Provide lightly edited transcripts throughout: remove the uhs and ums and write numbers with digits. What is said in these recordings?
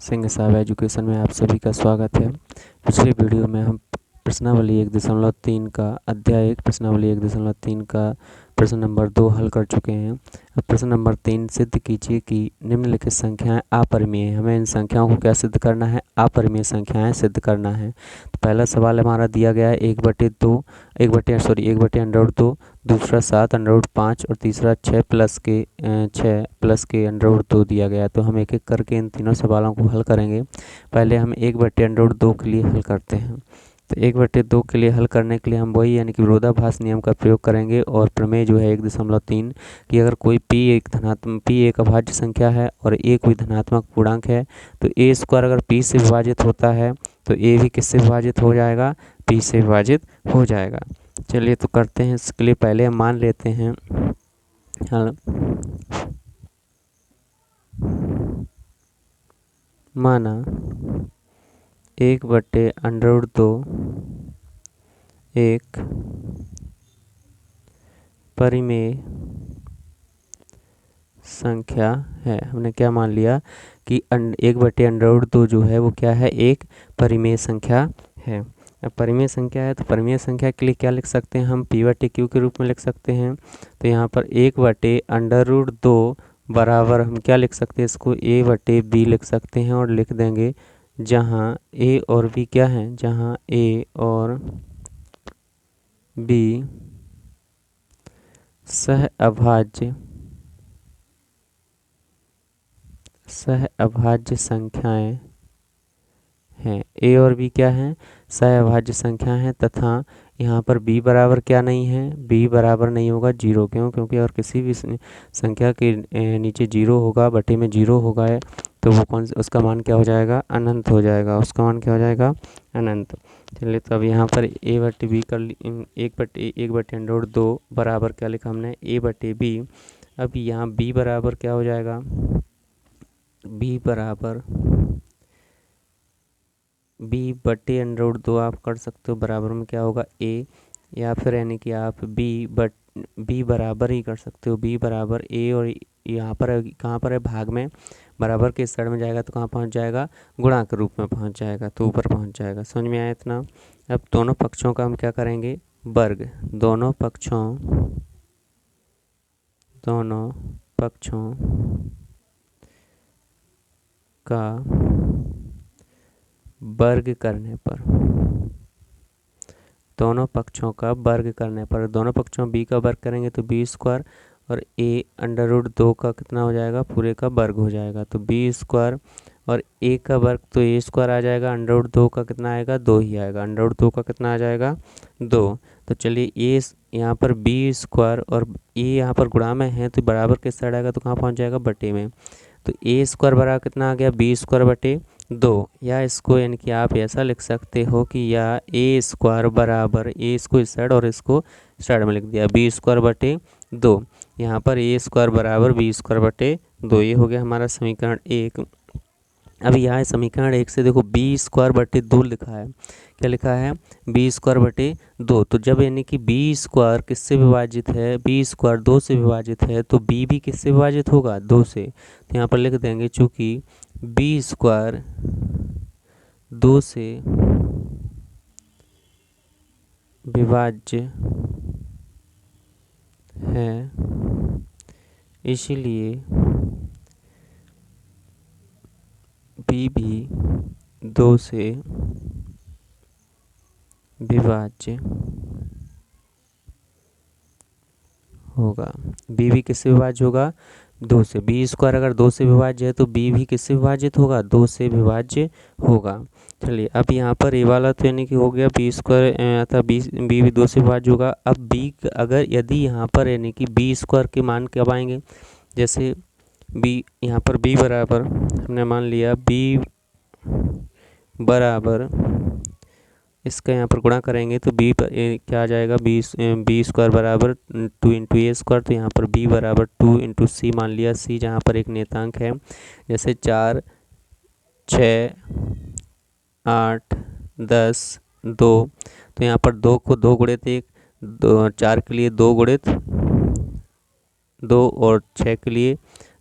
सिंह साहब एजुकेशन में आप सभी का स्वागत है। पिछले वीडियो में हम प्रश्नावली 1.3 का अध्याय 1 प्रश्नावली 1.3 का प्रश्न नंबर 2 हल कर चुके हैं। अब प्रश्न नंबर 3 सिद्ध कीजिए कि निम्नलिखित संख्याएं अपरिमेय हैं। हमें इन संख्याओं को क्या सिद्ध करना है? अपरिमेय संख्याएं सिद्ध करना है। तो पहला सवाल हमारा दिया गया है 1/2, दूसरा 7/5 और तीसरा 6 प्लस के √2 दिया गया है। तो हम एक एक करके इन तीनों सवालों को हल करेंगे। पहले हम 1/2 के लिए हल करते हैं। तो 1/2 के लिए हल करने के लिए हम वही यानी कि विरोधाभास नियम का प्रयोग करेंगे और प्रमेय जो है 1.3 कि अगर कोई p एक अभाज्य संख्या है और a कोई धनात्मक पूर्णांक है तो a² अगर p से विभाजित होता है तो a भी किससे विभाजित हो जाएगा? p से विभाजित हो जाएगा। चलिए तो करते हैं। इसके लिए पहले हम मान लेते हैं माना 1/2 एक परिमेय संख्या है। हमने क्या मान लिया कि 1/2 जो है वो क्या है? एक परिमेय संख्या है। अब परिमेय संख्या है तो परिमेय संख्या के लिए क्या लिख सकते हैं? हम p/q के रूप में लिख सकते हैं। तो यहाँ पर 1/2 बराबर हम क्या लिख सकते हैं? इसको a/b लिख सकते हैं और लिख देंगे जहाँ a और b क्या हैं? जहाँ a और b सह अभाज्य संख्याएं हैं। a और b क्या हैं? सह अभाज्य संख्या हैं तथा यहाँ पर b बराबर क्या नहीं है? b बराबर नहीं होगा 0। क्यों? क्योंकि और किसी भी संख्या के नीचे 0 होगा, बटे में 0 होगा है तो वो उसका मान क्या हो जाएगा? अनंत हो जाएगा। उसका मान क्या हो जाएगा? अनंत। चलिए तो अब यहाँ पर a/b कर 1/2 बराबर क्या लिखा हमने? a/b। अब यहाँ b बराबर क्या हो जाएगा? b बराबर b/2 आप कर सकते हो, बराबर में क्या होगा? a, या फिर यानी कि आप b बराबर ही कर सकते हो। b बराबर a और यहाँ पर कहाँ पर है? भाग में बराबर के इस साइड में जाएगा तो कहाँ पहुँच जाएगा? गुणा के रूप में पहुँच जाएगा, तो ऊपर पहुँच जाएगा। समझ में आया इतना? अब दोनों पक्षों का हम क्या करेंगे? वर्ग। दोनों पक्षों का वर्ग करने पर दोनों पक्षों b का वर्ग करेंगे तो b² और a/2 का कितना हो जाएगा? पूरे का वर्ग हो जाएगा। तो b² और a का वर्ग तो a² आ जाएगा, √2 का कितना आएगा? 2 ही आएगा। √2 का कितना आ जाएगा? 2। तो चलिए a यहाँ पर b² और a यहाँ पर गुणा में है तो बराबर किस साइड आएगा? तो कहाँ पहुँच जाएगा? बटे में। तो a² बराबर कितना आ गया? b²/2। या इसको यानी कि आप ऐसा लिख सकते हो कि या a² बराबर इसको इस साइड और इसको इस साइड में लिख दिया b²/2। यहाँ पर a² बराबर b²/2। ये हो गया हमारा समीकरण 1। अब यहाँ समीकरण 1 से देखो b²/2 लिखा है। क्या लिखा है? b²/2। तो जब यानी कि b² किससे विभाजित है? b² 2 से विभाजित है तो b भी किससे विभाजित होगा? 2 से। तो यहाँ पर लिख देंगे चूँकि b² 2 से विभाज्य है इसीलिए b भी 2 से विभाज्य होगा। b भी किससे विभाज्य होगा? 2 से। b² अगर 2 से विभाज्य है तो b भी किससे विभाजित होगा? 2 से विभाज्य होगा। चलिए अब यहाँ पर a वाला तो यानी कि हो गया b² अतः b भी 2 से विभाज्य होगा। अब b अगर यदि यहाँ पर यानी कि b² के मान कब आएंगे? जैसे b यहाँ पर b बराबर हमने मान लिया b बराबर इसका यहाँ पर गुणा करेंगे तो b पर क्या आ जाएगा? b² बराबर 2 × a²। तो यहाँ पर b बराबर 2 × c मान लिया। c जहाँ पर एक नेतांक है, जैसे 4, 6, 8, 10, 2। तो यहाँ पर 2 को 2 गुणित 1, 4 के लिए 2 गुणित 2 और 6 के लिए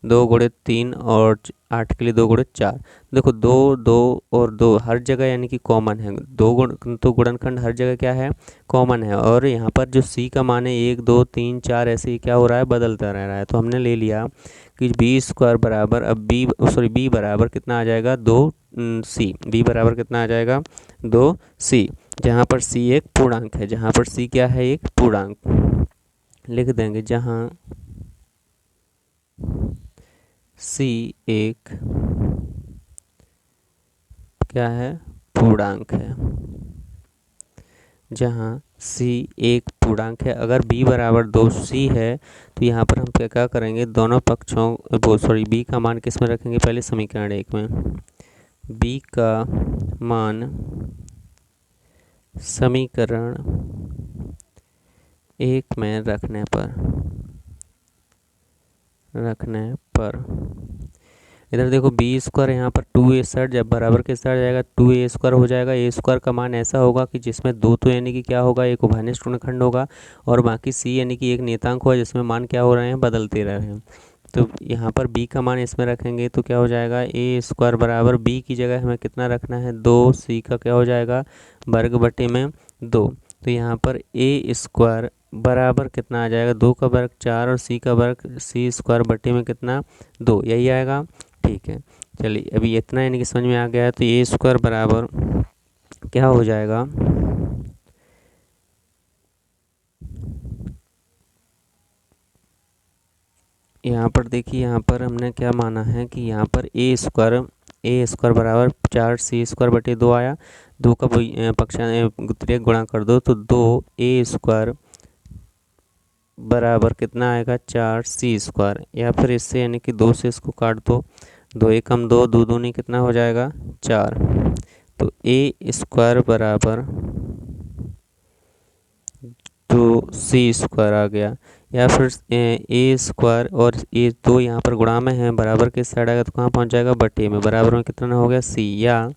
2 गुणे 3 और 8 के लिए 2 गुणे 4। देखो 2 2 और 2 हर जगह यानी कि कॉमन है, दो गुण तो गुणनखंड हर जगह क्या है, कॉमन है। और यहाँ पर जो सी का मान है 1 2 3 4 ऐसे ही क्या हो रहा है, बदलता रह रहा है। तो हमने ले लिया कि बी स्क्वायर बराबर, अब बी बराबर कितना आ जाएगा, 2 सी। बी बराबर कितना आ जाएगा, 2 सी, जहाँ पर सी एक पूर्णांक है, जहाँ पर सी क्या है, एक पूर्णांक। लिख देंगे जहाँ सी एक क्या है, पूर्णांक है। जहाँ सी एक पूर्णांक है, अगर b बराबर 2c है तो यहाँ पर हम क्या क्या करेंगे, दोनों पक्षों b का मान किस में रखेंगे, पहले समीकरण 1 में b का मान समीकरण 1 में रखने पर इधर देखो बी स्क्वायर यहाँ पर 2a सर जब बराबर के साथ जाएगा 2a स्क्वायर हो जाएगा। ए स्क्वायर का मान ऐसा होगा कि जिसमें दो तो यानी कि क्या होगा, एक उभयनिष्ठ गुणनखंड होगा, और बाकी सी यानी कि एक नियतांक होगा जिसमें मान क्या हो रहे हैं, बदलते रह रहे हैं। तो यहाँ पर b का मान इसमें रखेंगे तो क्या हो जाएगा, ए स्क्वायर बराबर b की जगह हमें कितना रखना है, 2c का क्या हो जाएगा, वर्ग बटे में 2। तो यहाँ पर ए स्क्वायर बराबर कितना आ जाएगा, 2 का वर्ग 4 और सी का वर्ग सी स्क्वायर बटे में कितना, 2, यही आएगा। ठीक है, चलिए अभी इतना यानी कि समझ में आ गया है। तो ए स्क्वायर बराबर क्या हो जाएगा, यहाँ पर देखिए, यहाँ पर हमने क्या माना है कि यहाँ पर ए स्क्वायर बराबर 4c² बटे 2 आया। 2 का पक्षांतर गुणा कर दो तो 2a स्क्वायर बराबर कितना आएगा, 4c², या फिर इससे यानी कि 2 से इसको काट दो, 2 एक कम 2, 2 दूनी कितना हो जाएगा, 4। तो ए स्क्वायर बराबर 2c² आ गया। या फिर ए स्क्वायर और ये 2 यहाँ पर गुणा में है, बराबर के साइड आएगा तो कहाँ पहुँच जाएगा, बटे में, बराबर में कितना हो गया, सी। या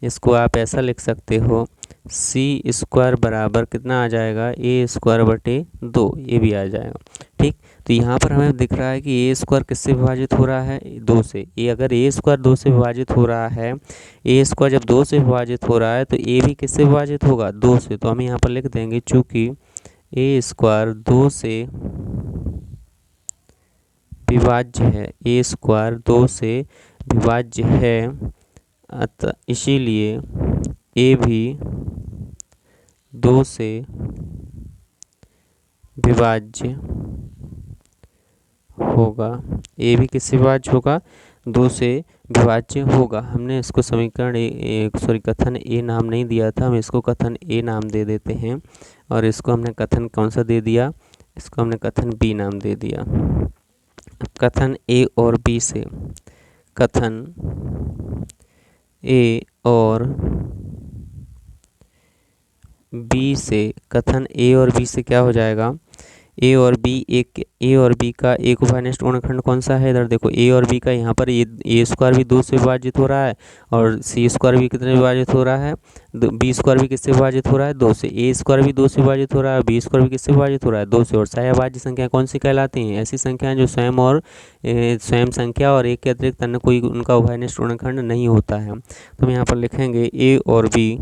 इसको आप ऐसा लिख सकते हो, सी स्क्वायर बराबर कितना आ जाएगा, ए स्क्वायर बटे 2, ये भी आ जाएगा। ठीक, तो यहाँ पर हमें दिख रहा है कि ए स्क्वायर किससे विभाजित हो रहा है, 2 से। ये अगर ए स्क्वायर 2 से विभाजित हो रहा है, ए स्क्वायर जब 2 से विभाजित हो रहा है तो ए भी किससे विभाजित होगा, 2 से। तो हम यहाँ पर लिख देंगे चूँकि ए स्क्वायर 2 से विभाज्य है, ए स्क्वायर 2 से विभाज्य है, अतः इसीलिए ए भी 2 से विभाज्य होगा। ए भी किससे विभाज्य होगा, 2 से विभाज्य होगा। हमने इसको समीकरण कथन ए नाम नहीं दिया था, हम इसको कथन ए नाम दे देते हैं। और इसको हमने कथन कौन सा दे दिया, इसको हमने कथन बी नाम दे दिया। कथन ए और बी से, कथन ए और बी से, कथन ए और बी से क्या हो जाएगा, ए और बी का एक उभयनिष्ठ गुणनखंड कौन सा है, इधर देखो ए और बी का, यहाँ पर ए स्क्वायर भी 2 से विभाजित हो रहा है और सी स्क्वायर भी कितने विभाजित हो रहा है, बी स्क्वायर भी किससे विभाजित हो रहा है, 2 से। ए स्क्वायर भी 2 से विभाजित हो रहा है, बी स्क्वायर भी किससे विभाजित हो रहा है, 2 से। और सहअभाज्य संख्या कौन सी कहलाती हैं, ऐसी संख्याएं जो स्वयं संख्या और एक के अतिरिक्त अन्य कोई उनका उभयनिष्ठ गुणनखंड नहीं होता है। तो हम यहाँ पर लिखेंगे ए और बी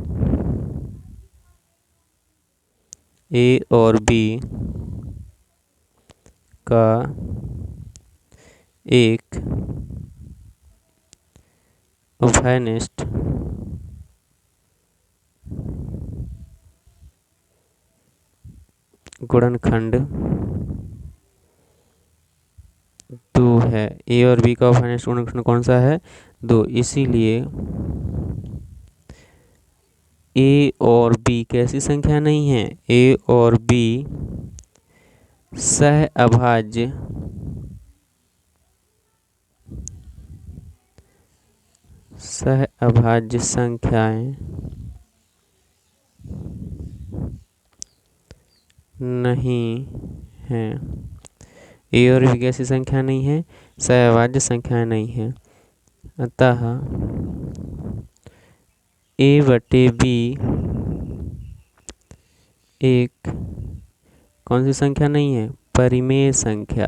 का एक उभयनिष्ठ गुणनखंड 2 है। ए और बी का उभयनिष्ठ गुणनखंड कौन सा है, 2। इसीलिए ए और बी कैसी संख्या नहीं है, ए और बी सहअभाज्य संख्याएं नहीं हैं। ए और बी कैसी संख्या नहीं है, सहअभाज्य संख्याएं नहीं है। अतः ए बटे बी एक कौन सी संख्या नहीं है, परिमेय संख्या।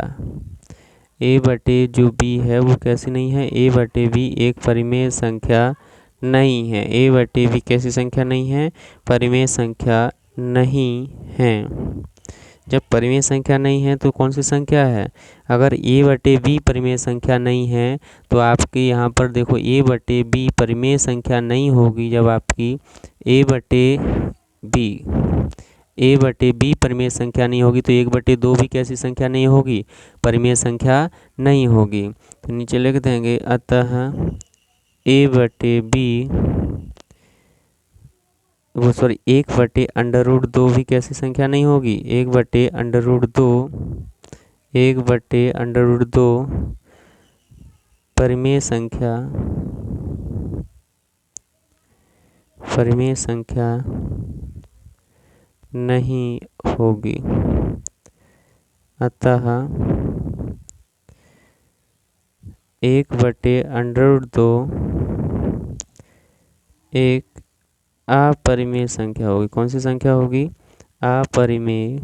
ए बटे जो बी है वो कैसी नहीं है, ए बटे बी एक परिमेय संख्या नहीं है। ए बटे बी कैसी संख्या नहीं है, परिमेय संख्या नहीं है। जब परिमेय संख्या नहीं है तो कौन सी संख्या है, अगर ए बटे बी परिमेय संख्या नहीं है तो आपके यहाँ पर देखो ए बटे बी परिमेय संख्या नहीं होगी जब आपकी ए बटे बी परिमेय संख्या नहीं होगी तो 1/2 भी कैसी संख्या नहीं होगी, परिमेय संख्या नहीं होगी। तो नीचे लिख देंगे अतः ए बटे बी 1/√2 भी कैसी संख्या नहीं होगी, 1/√2 परिमेय संख्या नहीं होगी। अतः 1/√2 एक अपरिमेय संख्या होगी। कौन सी संख्या होगी, अपरिमेय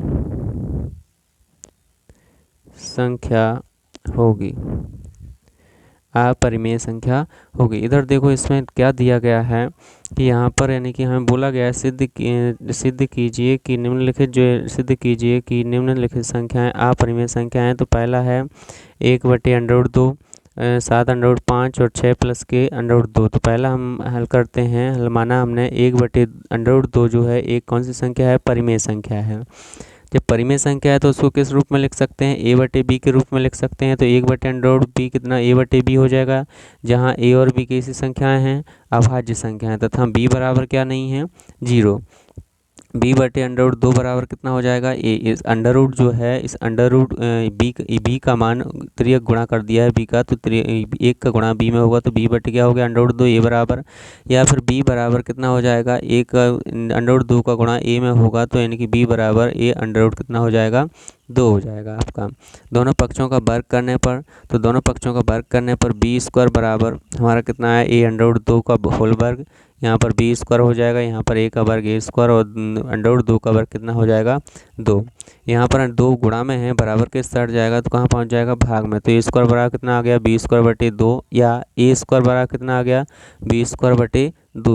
संख्या होगी, अपरिमेय संख्या होगी। इधर देखो इसमें क्या दिया गया है कि यहाँ पर यानी कि हमें बोला गया है सिद्ध कीजिए कि निम्नलिखित संख्याएं अपरिमेय संख्याएं। तो पहला है 1/√2, 7/5 और 6 प्लस के √2। तो पहला हम हल करते हैं, हल माना हमने 1/√2 जो है एक कौन सी संख्या है, परिमेय संख्या है। जब परिमेय संख्या है तो उसको किस रूप में लिख सकते हैं, ए बटे बी के रूप में लिख सकते हैं। तो 1/√b कितना, ए बटे बी हो जाएगा, जहाँ ए और बी कैसी संख्याएं हैं, अभाज्य संख्याएं, तथा बी बराबर क्या नहीं है, 0। b/√2 बराबर कितना हो जाएगा, इस अंडर जो है इस बी का मान त्रियक गुणा कर दिया है बी का, तो 1 का गुणा बी में होगा तो b बटे क्या हो गया, √2 ए बराबर, या फिर b बराबर कितना हो जाएगा, 1 √2 का गुणा ए में होगा तो यानी कि b बराबर a √ कितना हो जाएगा, 2 हो जाएगा आपका। दोनों पक्षों का वर्ग करने पर b² बराबर हमारा कितना है, a√2 का होल वर्ग, यहाँ पर b² हो जाएगा, यहाँ पर a का वर्ग a² और √2 का वर्ग कितना हो जाएगा, 2। यहाँ पर 2 गुणा में है, बराबर के साथ जाएगा तो कहाँ पहुँच जाएगा, भाग में। तो a² बराबर कितना आ गया, b²/2, या a² बराबर कितना आ गया, b²/2।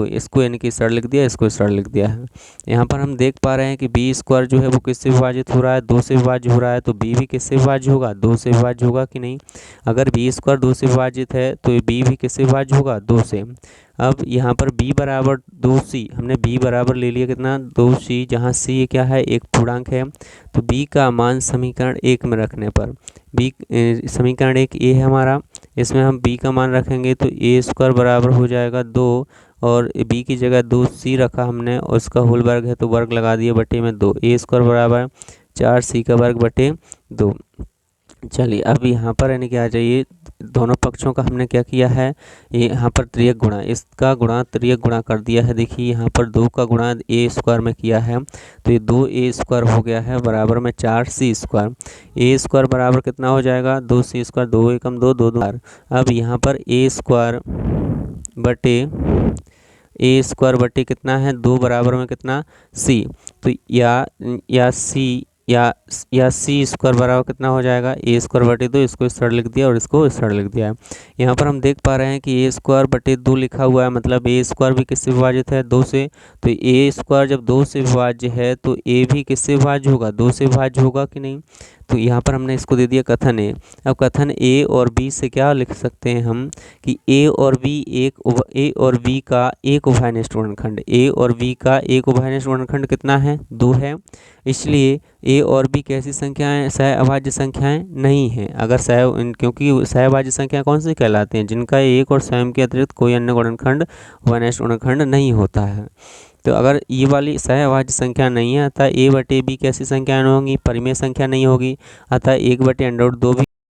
इसको यानी कि सरल लिख दिया, इसको सरल लिख दिया है। यहाँ पर हम देख पा रहे हैं कि b² जो है वो किससे विभाजित हो रहा है, 2 से विभाज्य हो रहा है। तो b भी किससे विभाज्य होगा, 2 से विभाज्य होगा कि नहीं। अगर b² 2 से विभाजित है तो b भी किससे विभाज्य होगा, 2 से। अब यहाँ पर b बराबर 2c, हमने b बराबर ले लिया कितना, 2c, जहाँ c क्या है, एक पूर्णांक है। तो b का मान समीकरण 1 में रखने पर समीकरण 1 a है हमारा, इसमें हम b का मान रखेंगे तो a² बराबर हो जाएगा 2, और b की जगह 2c रखा हमने और उसका होल वर्ग है तो वर्ग लगा दिए बटे में 2, a² बराबर 4c का वर्ग बटे 2। चलिए अब यहाँ पर यानी कि आ जाइए, दोनों पक्षों का हमने क्या किया है, ये यहाँ पर त्रियक गुणा, इसका गुणा त्रियक गुणा कर दिया है। देखिए यहाँ पर 2 का गुणा a² में किया है तो ये 2a² हो गया है, बराबर में 4c²। a² बराबर कितना हो जाएगा, 2c², 2 एकम 2, 2 2। अब यहाँ पर a² बटे कितना है, 2 बराबर में कितना, c। तो या c² बराबर कितना हो जाएगा, a²/2। इसको सरल लिख दिया और इसको सरल लिख दिया है। यहाँ पर हम देख पा रहे हैं कि a²/2 लिखा हुआ है, मतलब a² भी किससे विभाजित है, 2 से। तो a² जब 2 से विभाज्य है तो a भी किससे विभाज्य होगा, 2 से विभाज्य होगा कि नहीं। तो यहाँ पर हमने इसको दे दिया कथन ए। अब कथन ए और बी से क्या लिख सकते हैं हम कि ए और बी का एक उभयनिष्ठ वर्णखंड, ए और बी का एक उभयनिष्ठ वर्णखंड कितना है, 2 है। इसलिए ए और बी कैसी संख्याएं, सहअभाज्य संख्याएं नहीं हैं। अगर क्योंकि सहअभाज्य संख्या कौन सी कहलाती हैं, जिनका एक और स्वयं के अतिरिक्त कोई अन्य गुणनखंड उभयनिष्ठ वर्णखंड नहीं होता है। तो अगर ये वाली सहअभाज्य संख्या नहीं है, अतः a बटे b कैसी संख्या होगी, परिमेय संख्या नहीं होगी। अतः 1/√2 भी